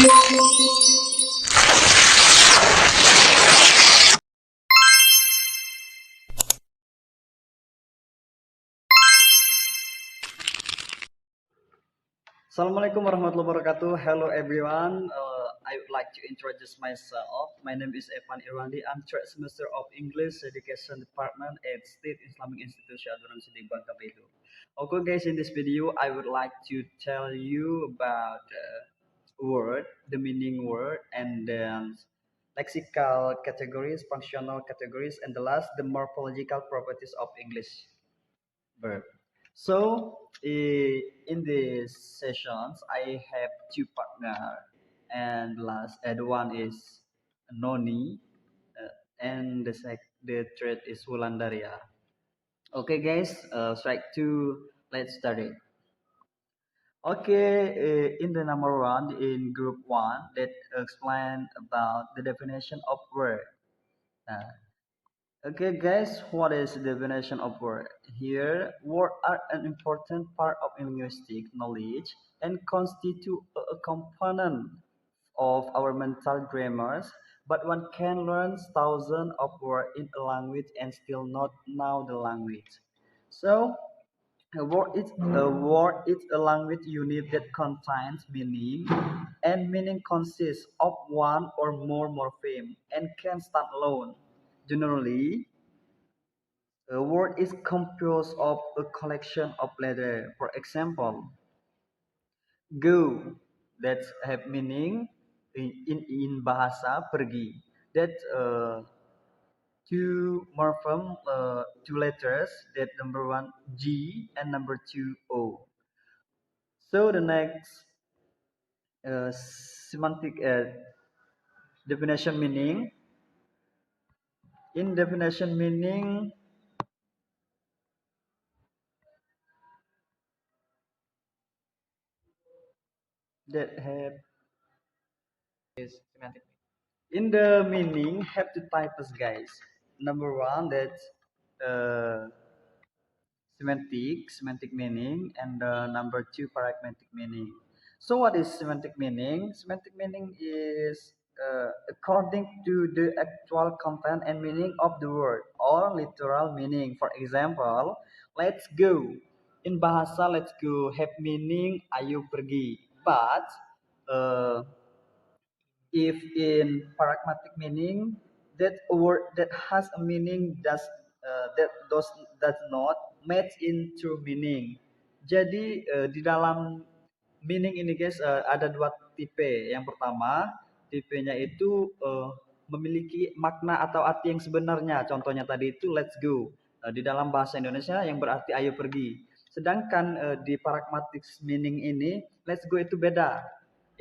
Assalamualaikum warahmatullahi wabarakatuh. Hello everyone. I would like to introduce myself. My name is Epan Irwandi. I'm third semester of English Education Department at State Islamic Institution Abdurrahman Siddik Bangka Belitung. Okay guys, in this video I would like to tell you about word, the meaning word, and then lexical categories, functional categories, and the last the morphological properties of English verb. So in these sessions, I have two partner, and the one is Noni, and the third is Wulan Dariah. Okay, guys, strike two. Let's start it. Okay, in the number one, in group one, that explain about the definition of word. Uh, Okay guys, what is the definition of word? Here, words are an important part of linguistic knowledge and constitute a component of our mental grammars, but one can learn thousands of words in a language and still not know the language. So, a word is a language unit that contains meaning, and meaning consists of one or more morphemes and can stand alone. Generally, a word is composed of a collection of letters. For example, go that have meaning in bahasa pergi. That two morphem, two letters. That number one G and number two O. So the next semantic definition meaning. In definition meaning, that have is semantic. In the meaning have two types, guys. Number one, that's uh, semantic meaning, and number two, pragmatic meaning. So what is semantic meaning? Semantic meaning is according to the actual content and meaning of the word or literal meaning. For example, let's go. In bahasa let's go have meaning ayo pergi. But uh, if in pragmatic meaning, that a word that has a meaning does not match into meaning. Jadi di dalam meaning ini guys ada dua tipe. Yang pertama, tipenya itu memiliki makna atau arti yang sebenarnya. Contohnya tadi itu let's go. Di dalam bahasa Indonesia yang berarti ayo pergi. Sedangkan di pragmatic meaning ini let's go itu beda,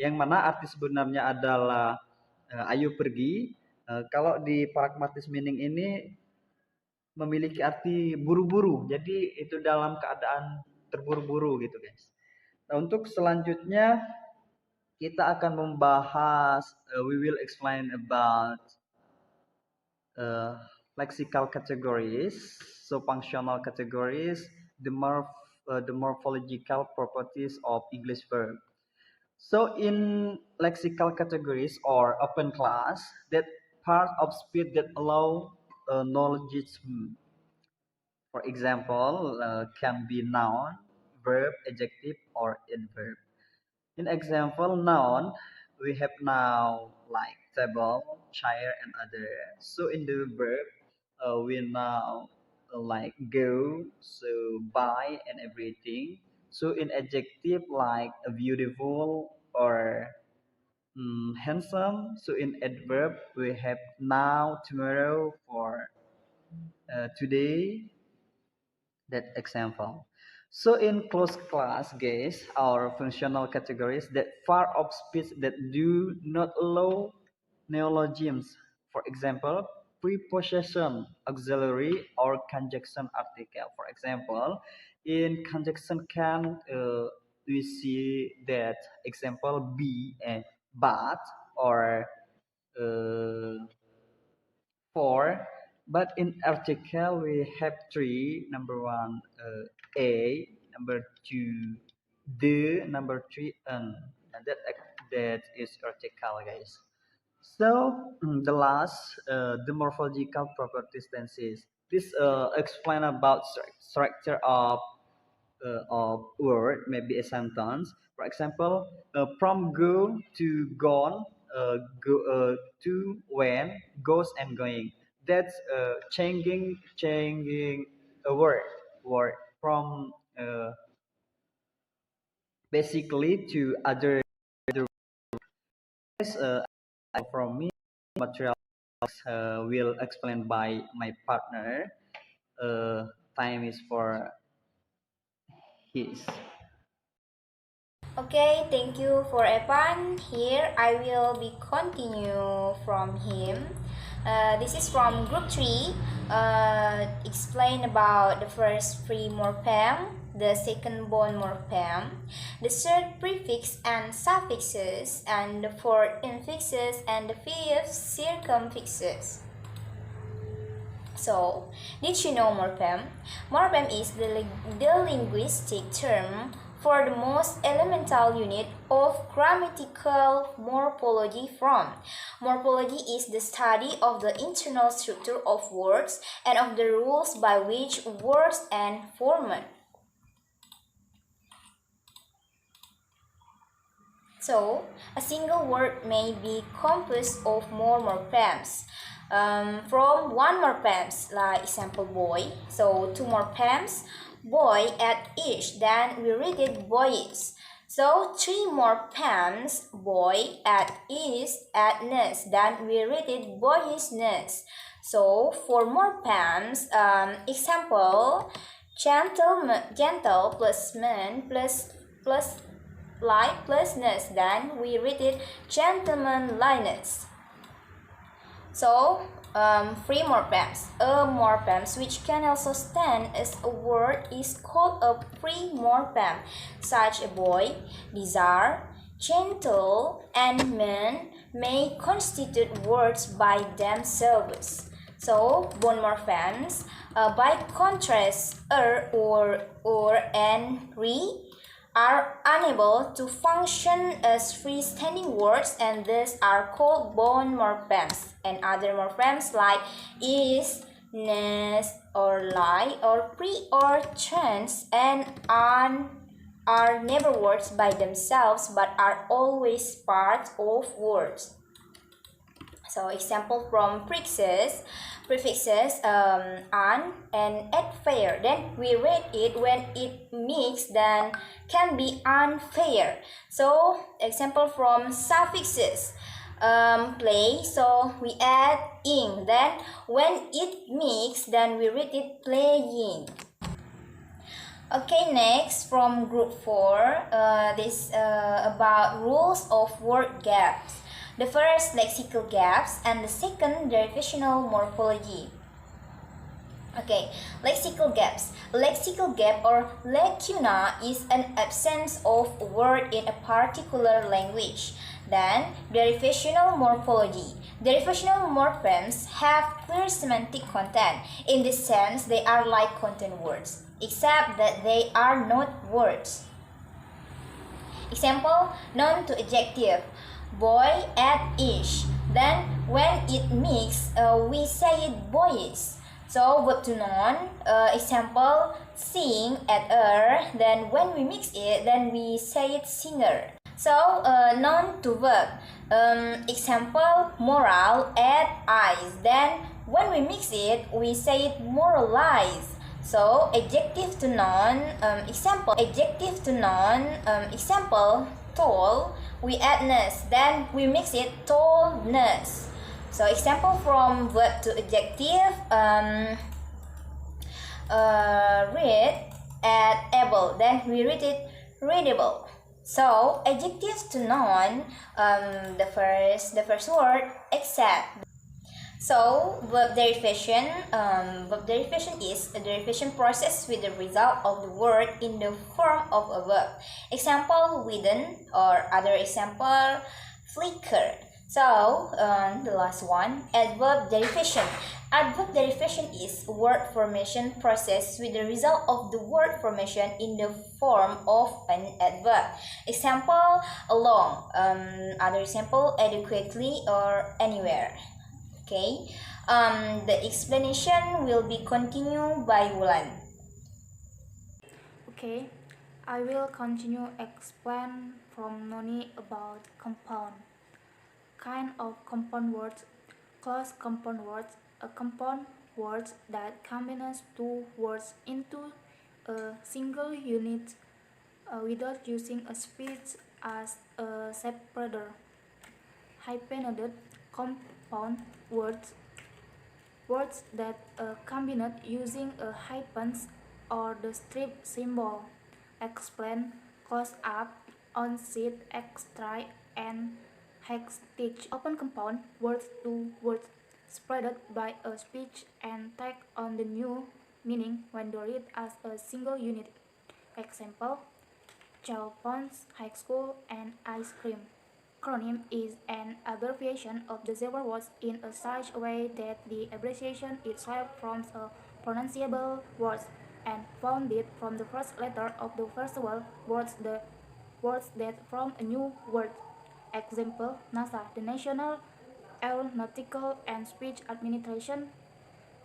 yang mana arti sebenarnya adalah ayo pergi. Kalau di pragmatis meaning ini memiliki arti buru-buru, jadi itu dalam keadaan terburu-buru gitu guys. Nah, untuk selanjutnya kita akan membahas, we will explain about lexical categories, so functional categories, the morphological properties of English verb. So in lexical categories or open class, that part of speech that allow knowledge. For example, can be noun, verb, adjective, or adverb. In example, noun, we have now like table, chair, and other. So in the verb, we now like go, so buy and everything. So in adjective like beautiful or handsome. So in adverb we have now, tomorrow, for today. That example. So in closed class, guys, our functional categories that part of speech that do not allow neologisms. For example, preposition, auxiliary, or conjunction article. For example, in conjunction can we see that example be and but or uh, for, but in article we have three. Number one, a. Number two, the. Number three, an. And that is article, guys. So the last, the morphological properties tenses. This explain about structure of word, maybe a sentence. For example, from go to gone, to when, goes and going. That's changing a word from basically to other. uh, from me, material will explain by my partner. Uh, Time is for his. Okay, thank you for Epan. Here I will be continue from him. This is from group 3. Explain about the first free morpheme, the second bond morpheme, the third prefix and suffixes, and the fourth infixes, and the fifth circumfixes. So, did you know morpheme? Morpheme is the linguistic term for the most elemental unit of grammatical morphology from. Morphology is the study of the internal structure of words and of the rules by which words are formed. So, a single word may be composed of more morphemes. From one morphemes, like example boy, so two morphemes, boy at each, then we read it boyish. So three morphemes, boy at each, at nurse, then we read it boyishness. So four morphemes, example, gentle plus man plus like plus ness, then we read it gentlemanliness. So, three morphemes. A morphemes which can also stand as a word is called a free morpheme, such a boy, desire, gentle, and man may constitute words by themselves. So, bond morphemes, by contrast, or, and, re, are unable to function as freestanding words and thus are called bond morphemes. And other morphemes like is, ness, or lie, or pre, or trans, and on are never words by themselves but are always part of words. So example from prefixes an and at fair. Then we read it when it mixed, then can be unfair. So example from suffixes, play, so we add ing. Then when it mixed, then we read it playing. Okay, next from group 4, this about rules of word gaps. The first, lexical gaps, and the second, derivational morphology. Okay, lexical gaps. Lexical gap or lacuna is an absence of a word in a particular language. Then, derivational morphology. Derivational morphemes have clear semantic content. In this sense, they are like content words, except that they are not words. Example, noun to adjective. Boy at ish. Then when it mix, we say it boyish. So verb to noun, example, sing at then when we mix it, then we say it singer. So noun to verb, example, moral at eyes. Then when we mix it, we say it moralize. So adjective to noun, example, tall, we add ness, then we mix it tallness. So example from verb to adjective, read at able, then we read it readable. So adjective to noun, the first word except. So verb derivation is a derivation process with the result of the word in the form of a verb. Example, widen, or other example, flicker. So, the last one, adverb derivation. Adverb derivation is a word formation process with the result of the word formation in the form of an adverb. Example, along. Other example, adequately or anywhere. Okay. The explanation will be continued by Wulan. Okay, I will continue explain from Noni about compound. Kind of compound words. Close compound words. A compound words that combines two words into a single unit without using a speech as a separator. Hyphenated compound words. Words that combine using a hyphens or the strip symbol. Explain, close up, on sheet, extra, and hexstitch. Open compound words to words spreaded by a speech and take on the new meaning when read as a single unit. Example, child phones, high school, and ice cream. Acronym is an abbreviation of the several words in a such way that the abbreviation itself forms a pronounceable word and founded from the first letter of the first words that form a new word. Example, NASA, the National Aeronautical and Space Administration.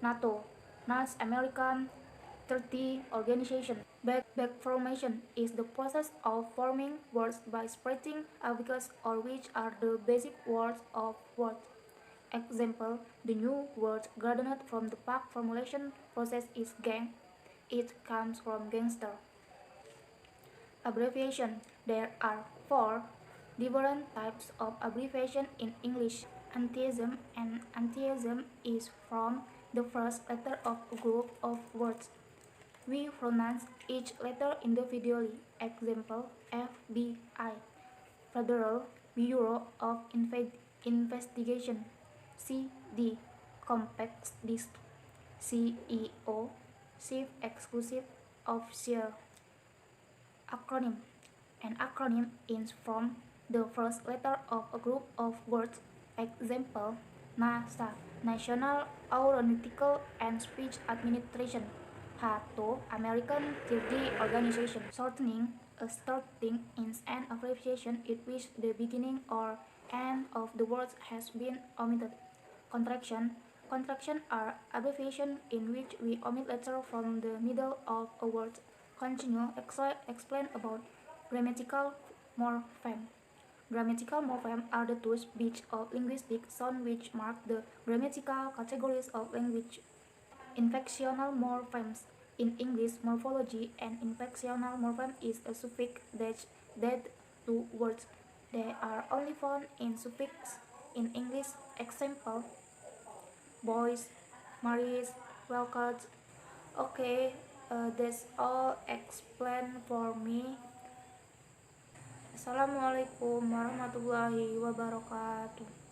NATO, North American Treaty Organization. Back formation is the process of forming words by spreading affixes or which are the basic words of words. Example, the new word garnered from the back formulation process is gang. It comes from gangster. Abbreviation. There are four different types of abbreviation in English. Antiism and antiism is from the first letter of a group of words. We pronounce each letter individually. Example, FBI, Federal Bureau of Investigation. CD, Compact Disc. CEO, Chief Executive Officer. Acronym. An acronym is from the first letter of a group of words. Example, NASA, National Aeronautical and Space Administration. HATO, American Treaty Organization. Shortening. A shortening is an abbreviation in which the beginning or end of the word has been omitted. Contraction. Contraction are abbreviations in which we omit letters from the middle of a word. Continue. Explain about grammatical morphemes. Grammatical morphemes are the two bits of linguistic sound which mark the grammatical categories of language. Inflectional morphemes. In English morphology, an inflectional morpheme is a suffix that to words. They are only found in suffix in English. Example, boys, marries, welcome. Okay, that's all explained for me. Assalamualaikum warahmatullahi wabarakatuh.